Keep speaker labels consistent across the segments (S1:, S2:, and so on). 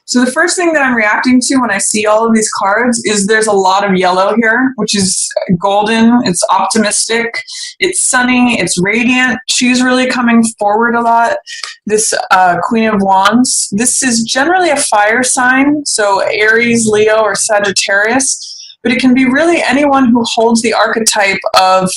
S1: So the first thing that I'm reacting to when I see all of these cards is there's a lot of yellow here, which is golden. It's optimistic. It's sunny. It's radiant. She's really coming forward a lot. This Queen of Wands. This is generally a fire sign, so Aries, Leo, or Sagittarius, but it can be really anyone who holds the archetype of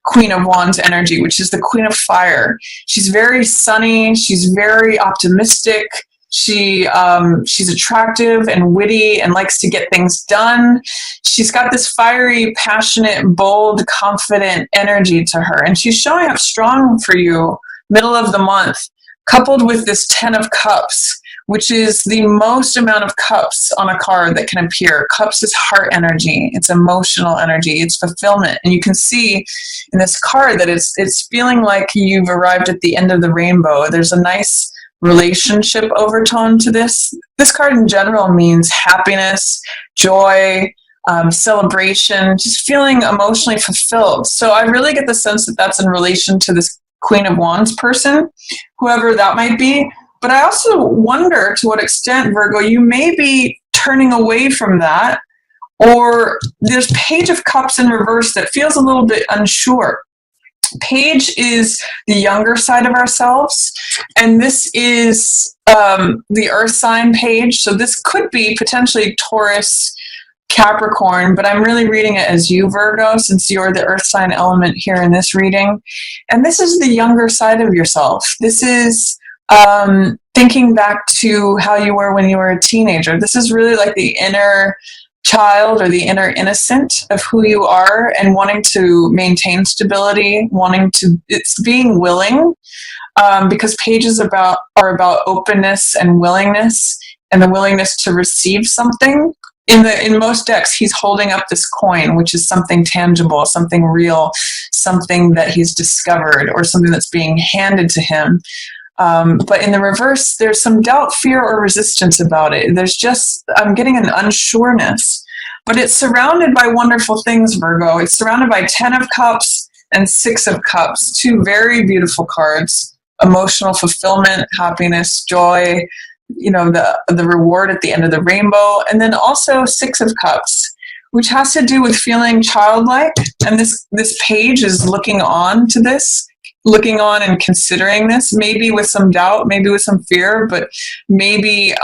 S1: Queen of Wands energy, which is the Queen of Fire. She's very sunny. She's very optimistic. She's attractive and witty and likes to get things done. She's got this fiery, passionate, bold, confident energy to her. And she's showing up strong for you middle of the month, coupled with this 10 of Cups, which is the most amount of cups on a card that can appear. Cups is heart energy. It's emotional energy. It's fulfillment. And you can see in this card that it's feeling like you've arrived at the end of the rainbow. There's a nice relationship overtone to this. This card in general means happiness, joy, celebration, just feeling emotionally fulfilled. So I really get the sense that that's in relation to this Queen of Wands person, whoever that might be. But I also wonder to what extent, Virgo, you may be turning away from that, or there's Page of Cups in reverse that feels a little bit unsure. Page is the younger side of ourselves, and this is the earth sign page. So this could be potentially Taurus, Capricorn, but I'm really reading it as you, Virgo, since you're the earth sign element here in this reading. And this is the younger side of yourself. This is thinking back to how you were when you were a teenager. This is really like the inner child or the inner innocent of who you are, and wanting to maintain stability, it's being willing, because pages are about openness and willingness, and the willingness to receive something. In most decks, he's holding up this coin, which is something tangible, something real, something that he's discovered, or something that's being handed to him. But in the reverse, there's some doubt, fear, or resistance about it. I'm getting an unsureness, but it's surrounded by wonderful things, Virgo. It's surrounded by 10 of Cups and 6 of Cups, two very beautiful cards: emotional fulfillment, happiness, joy, the reward at the end of the rainbow. And then also 6 of Cups, which has to do with feeling childlike. And this page is looking on to this, looking on and considering this, maybe with some doubt, maybe with some fear, but maybe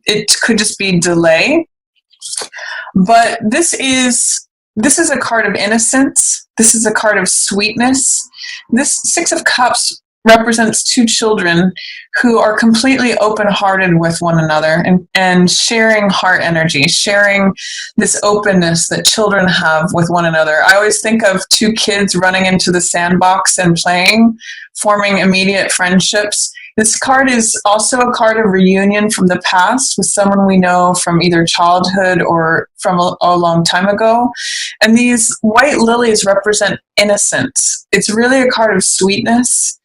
S1: it could just be delay. But this is a card of innocence. This is a card of sweetness. This 6 of Cups represents two children who are completely open-hearted with one another and sharing heart energy, sharing this openness that children have with one another. I always think of two kids running into the sandbox and playing, forming immediate friendships. This card is also a card of reunion from the past with someone we know from either childhood or from a long time ago. And these white lilies represent innocence. It's really a card of sweetness.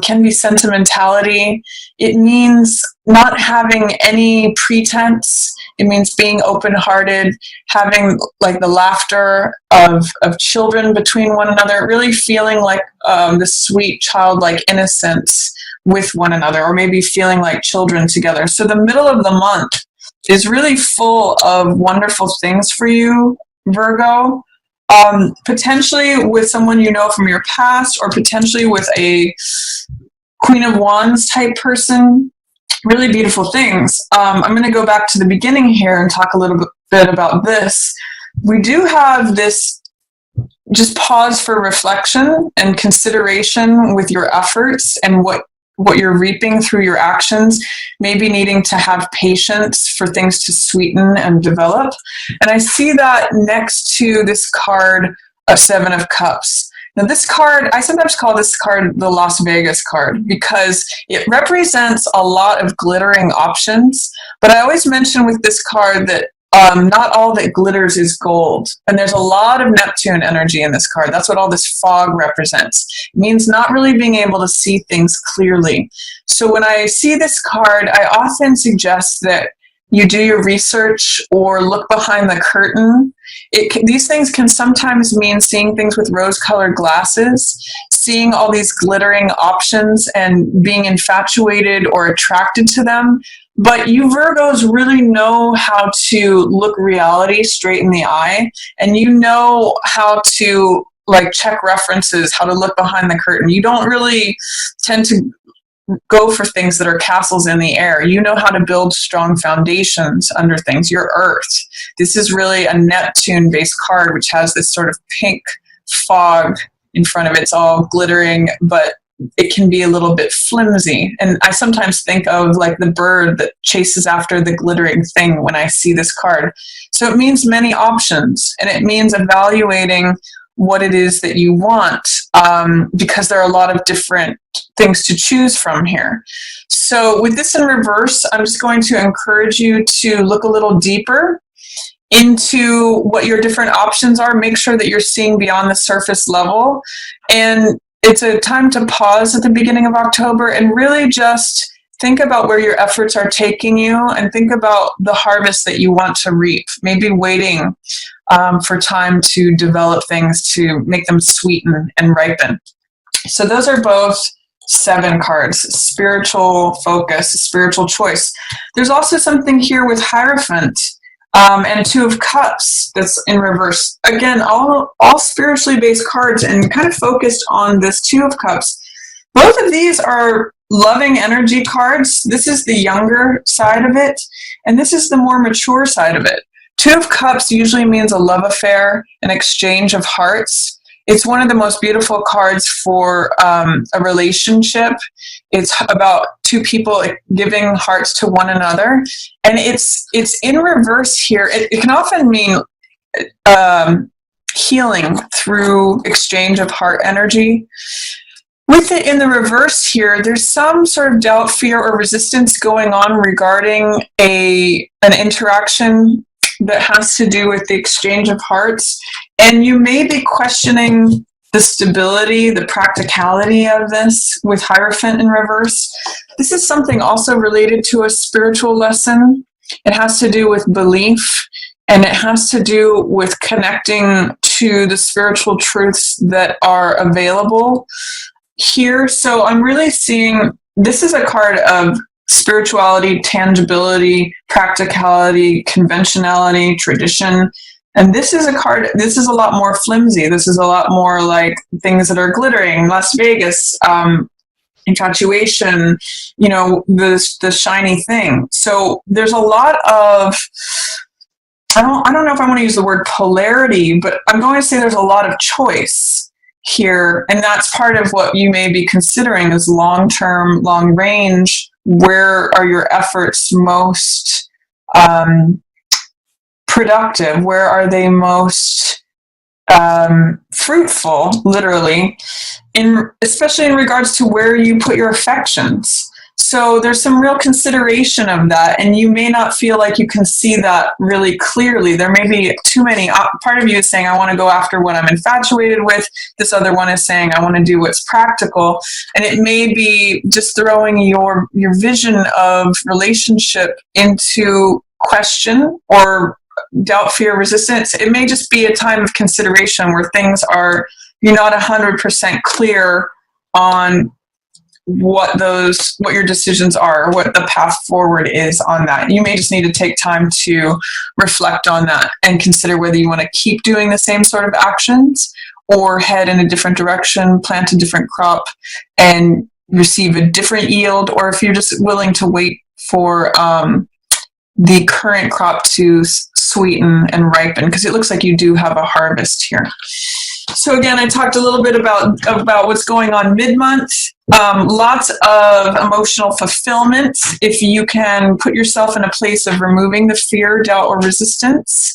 S1: Can be sentimentality. It means not having any pretense. It means being open-hearted, having like the laughter of children between one another, really feeling like the sweet childlike innocence with one another, or maybe feeling like children together. So the middle of the month is really full of wonderful things for you, Virgo. Potentially with someone you know from your past, or potentially with a Queen of Wands type person. Really beautiful things. I'm going to go back to the beginning here and talk a little bit about this. We do have this just pause for reflection and consideration with your efforts and what you're reaping through your actions, maybe needing to have patience for things to sweeten and develop. And I see that next to this card of 7 of Cups. Now this card, I sometimes call this card the Las Vegas card because it represents a lot of glittering options. But I always mention with this card that not all that glitters is gold. And there's a lot of Neptune energy in this card. That's what all this fog represents. It means not really being able to see things clearly. So when I see this card, I often suggest that you do your research or look behind the curtain. These things can sometimes mean seeing things with rose-colored glasses, seeing all these glittering options and being infatuated or attracted to them. But you Virgos really know how to look reality straight in the eye, and you know how to like check references, how to look behind the curtain. You don't really tend to go for things that are castles in the air. You know how to build strong foundations under things. You're Earth. This is really a Neptune-based card, which has this sort of pink fog in front of it. It's all glittering, but it can be a little bit flimsy. And I sometimes think of like the bird that chases after the glittering thing when I see this card. So it means many options, and it means evaluating what it is that you want, because there are a lot of different things to choose from here. So with this in reverse, I'm just going to encourage you to look a little deeper into what your different options are. Make sure that you're seeing beyond the surface level. And it's a time to pause at the beginning of October and really just think about where your efforts are taking you, and think about the harvest that you want to reap. Maybe waiting for time to develop things to make them sweeten and ripen. So those are both 7 cards: spiritual focus, spiritual choice. There's also something here with Hierophant and 2 of Cups that's in reverse. Again, all spiritually based cards, and kind of focused on this 2 of Cups. Both of these are loving energy cards. This is the younger side of it, and this is the more mature side of it. 2 of Cups usually means a love affair, an exchange of hearts. It's one of the most beautiful cards for a relationship. It's about 2 people giving hearts to one another. And it's in reverse here. It can often mean healing through exchange of heart energy. With it in the reverse here, there's some sort of doubt, fear, or resistance going on regarding an interaction that has to do with the exchange of hearts. And you may be questioning the stability, the practicality of this with Hierophant in reverse. This is something also related to a spiritual lesson. It has to do with belief, and it has to do with connecting to the spiritual truths that are available here. So I'm really seeing this is a card of spirituality, tangibility, practicality, conventionality, tradition. And this is a card, this is a lot more flimsy. This is a lot more like things that are glittering, Las Vegas, infatuation, you know, the shiny thing. So there's a lot of, I don't know if I want to use the word polarity, but I'm going to say there's a lot of choice here. And that's part of what you may be considering as long-term, long-range. Where are your efforts most productive? Where are they most fruitful, literally, especially in regards to where you put your affections? So there's some real consideration of that, and you may not feel like you can see that really clearly. There may be too many. Part of you is saying, I want to go after what I'm infatuated with. This other one is saying, I want to do what's practical. And it may be just throwing your vision of relationship into question or doubt, fear, resistance. It may just be a time of consideration where things are, you're not 100% clear on what your decisions are, or what the path forward is on that. You may just need to take time to reflect on that and consider whether you want to keep doing the same sort of actions or head in a different direction, plant a different crop, and receive a different yield, or if you're just willing to wait for the current crop to sweeten and ripen, because it looks like you do have a harvest here. So again, I talked a little bit about what's going on mid-month. Lots of emotional fulfillment. If you can put yourself in a place of removing the fear, doubt, or resistance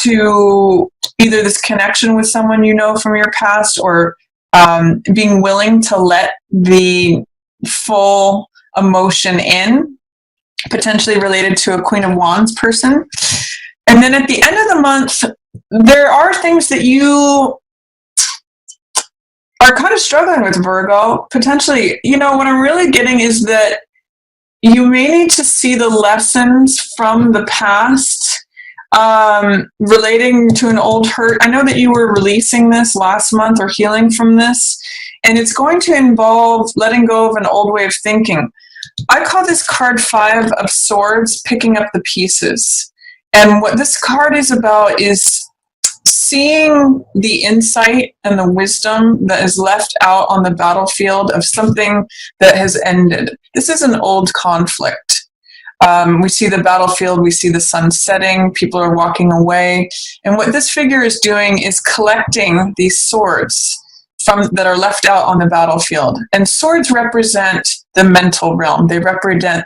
S1: to either this connection with someone you know from your past, or being willing to let the full emotion in, potentially related to a Queen of Wands person. And then at the end of the month, there are things that you are kind of struggling with, Virgo, potentially. You know, what I'm really getting is that you may need to see the lessons from the past relating to an old hurt. I know that you were releasing this last month, or healing from this, and it's going to involve letting go of an old way of thinking. I call this card 5 of Swords, picking up the pieces. And what this card is about is seeing the insight and the wisdom that is left out on the battlefield of something that has ended. This is an old conflict. We see the battlefield, we see the sun setting, people are walking away. And what this figure is doing is collecting these swords that are left out on the battlefield. And swords represent the mental realm. They represent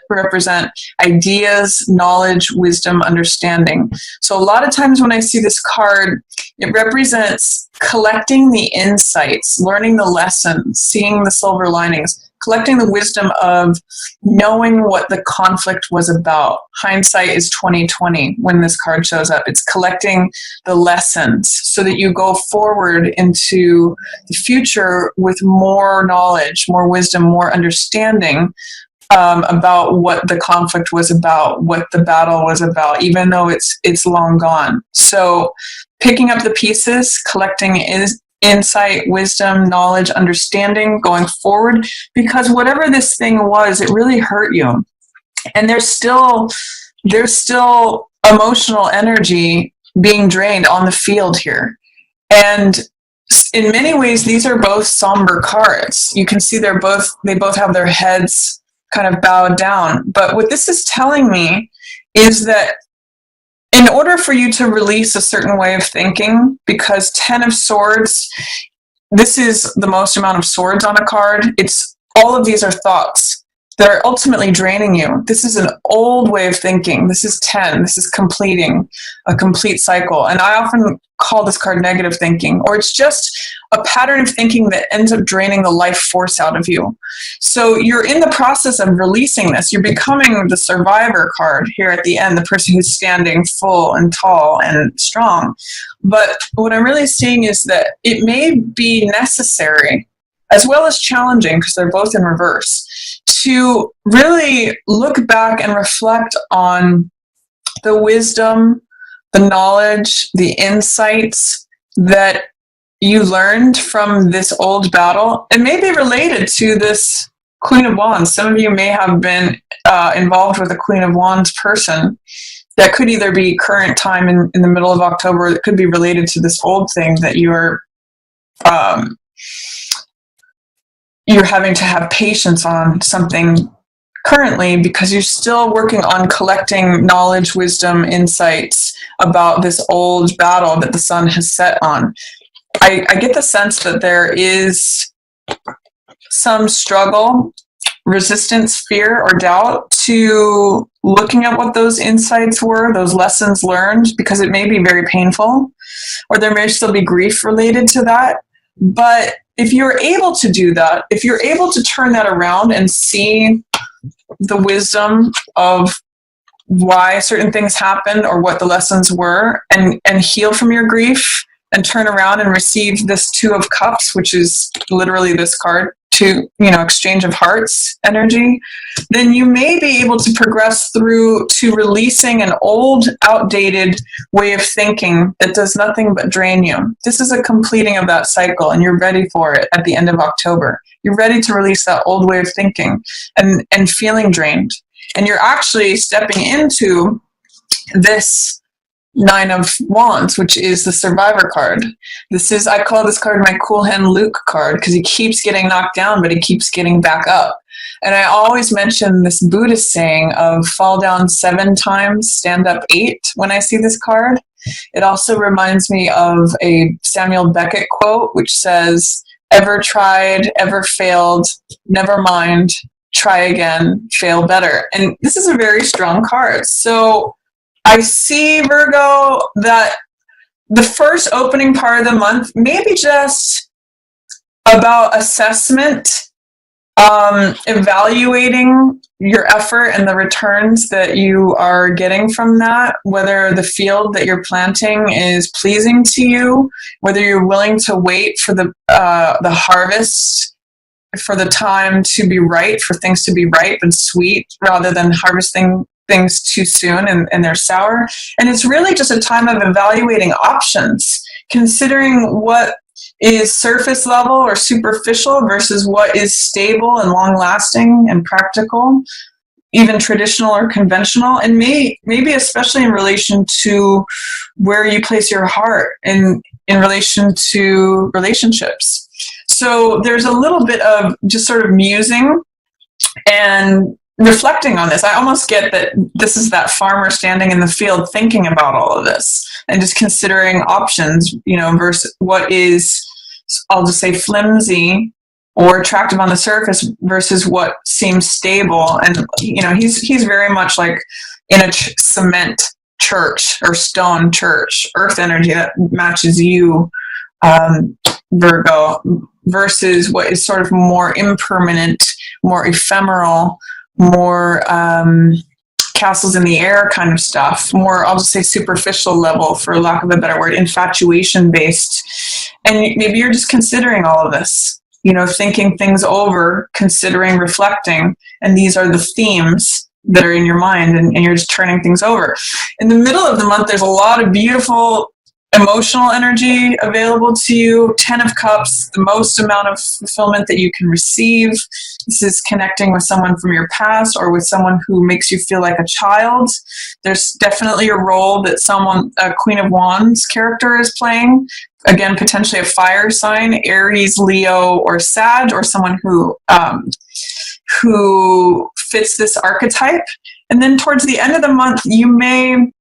S1: ideas, knowledge, wisdom, understanding. So a lot of times when I see this card, it represents collecting the insights, learning the lessons, seeing the silver linings, collecting the wisdom of knowing what the conflict was about. Hindsight is 2020 when this card shows up. It's collecting the lessons so that you go forward into the future with more knowledge, more wisdom, more understanding about what the conflict was about, what the battle was about, even though it's long gone. So picking up the pieces, collecting insight, wisdom, knowledge, understanding going forward, because whatever this thing was, it really hurt you. And there's still emotional energy being drained on the field here. And in many ways, these are both somber cards. You can see they both have their heads kind of bowed down. But what this is telling me is that in order for you to release a certain way of thinking, because 10 of Swords, this is the most amount of swords on a card. All of these are thoughts that are ultimately draining you. This is an old way of thinking. This is 10. This is completing a complete cycle. And I often call this card negative thinking, or it's just a pattern of thinking that ends up draining the life force out of you. So you're in the process of releasing this. You're becoming the survivor card here at the end, the person who's standing full and tall and strong. But what I'm really seeing is that it may be necessary, as well as challenging, because they're both in reverse, to really look back and reflect on the wisdom, the knowledge, the insights that you learned from this old battle. It may be related to this Queen of Wands. Some of you may have been involved with a Queen of Wands person. That could either be current time in the middle of October, or it could be related to this old thing that you're having to have patience on something currently, because you're still working on collecting knowledge, wisdom, insights about this old battle that the sun has set on. I get the sense that there is some struggle, resistance, fear, or doubt to looking at what those insights were, those lessons learned, because it may be very painful, or there may still be grief related to that. But if you're able to do that, if you're able to turn that around and see the wisdom of why certain things happened or what the lessons were, and heal from your grief and turn around and receive this 2 of Cups, which is literally this card, exchange of hearts energy, then you may be able to progress through to releasing an old, outdated way of thinking that does nothing but drain you. This is a completing of that cycle, and you're ready for it at the end of October. You're ready to release that old way of thinking and feeling drained. And you're actually stepping into this 9 of Wands, which is the survivor card. I call this card my cool hand Luke card, because he keeps getting knocked down, but he keeps getting back up. And I always mention this Buddhist saying of fall down 7 times, stand up 8 when I see this card. It also reminds me of a Samuel Beckett quote, which says, "Ever tried, ever failed, never mind, try again, fail better." And this is a very strong card. So I see, Virgo, that the first opening part of the month may be just about assessment, evaluating your effort and the returns that you are getting from that, whether the field that you're planting is pleasing to you, whether you're willing to wait for the harvest, for the time to be right, for things to be ripe and sweet, rather than harvesting things too soon and they're sour. And it's really just a time of evaluating options, considering what is surface level or superficial versus what is stable and long lasting and practical, even traditional or conventional, and maybe especially in relation to where you place your heart in relation to relationships. So there's a little bit of just sort of musing and reflecting on this. I almost get that this is that farmer standing in the field thinking about all of this and just considering options, versus what is, I'll just say, flimsy or attractive on the surface versus what seems stable. And, he's very much like in a cement church or stone church, earth energy that matches you, Virgo, versus what is sort of more impermanent, more ephemeral, more castles in the air kind of stuff, more, I'll just say, superficial level, for lack of a better word, infatuation based. And maybe you're just considering all of this, thinking things over, considering, reflecting, and these are the themes that are in your mind, and you're just turning things over. In the middle of the month, there's a lot of beautiful emotional energy available to you. 10 of Cups, the most amount of fulfillment that you can receive. This is connecting with someone from your past or with someone who makes you feel like a child. There's definitely a role that a Queen of Wands character is playing. Again, potentially a fire sign, Aries, Leo, or Sag, or someone who fits this archetype. And then towards the end of the month, you may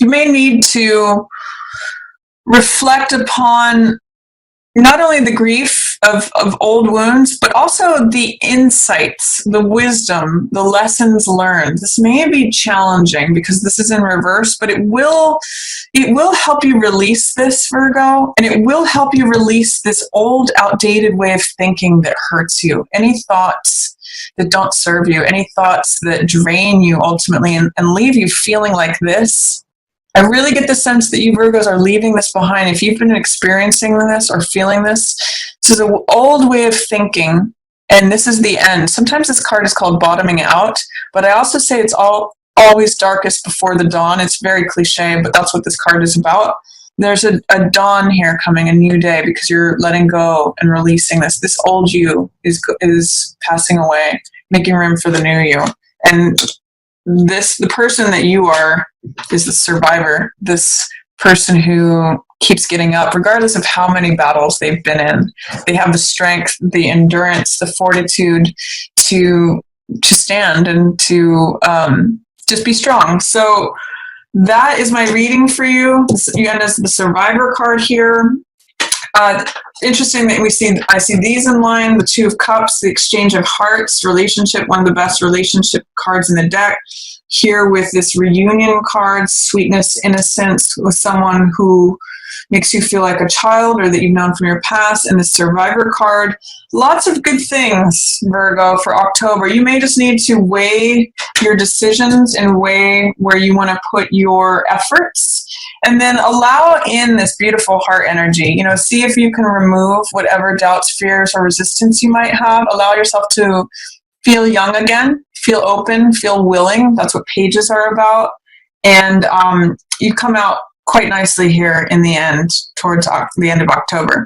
S1: need to reflect upon not only the grief of old wounds, but also the insights, the wisdom, the lessons learned. This may be challenging because this is in reverse, but it will help you release this, Virgo, and it will help you release this old, outdated way of thinking that hurts you. Any thoughts that don't serve you, any thoughts that drain you ultimately and leave you feeling like this. I really get the sense that you Virgos are leaving this behind. If you've been experiencing this or feeling this is an old way of thinking, and this is the end. Sometimes this card is called bottoming out, but I also say it's always darkest before the dawn. It's very cliche, but that's what this card is about. There's a dawn here coming, a new day, because you're letting go and releasing this. This old you is passing away, making room for the new you. And the person that you are is the survivor, this person who keeps getting up regardless of how many battles they've been in. They have the strength, the endurance, the fortitude to stand and to just be strong. So that is my reading for you. You end as the survivor card here. Interesting that I see these in line, the Two of Cups, the Exchange of Hearts, relationship, one of the best relationship cards in the deck. Here with this reunion card, sweetness, innocence, with someone who makes you feel like a child or that you've known from your past, and the Survivor card. Lots of good things, Virgo, for October. You may just need to weigh your decisions and weigh where you want to put your efforts, and then allow in this beautiful heart energy. See if you can remove whatever doubts, fears, or resistance you might have. Allow yourself to feel young again, feel open, feel willing. That's what pages are about. And you come out quite nicely here in the end, towards the end of October.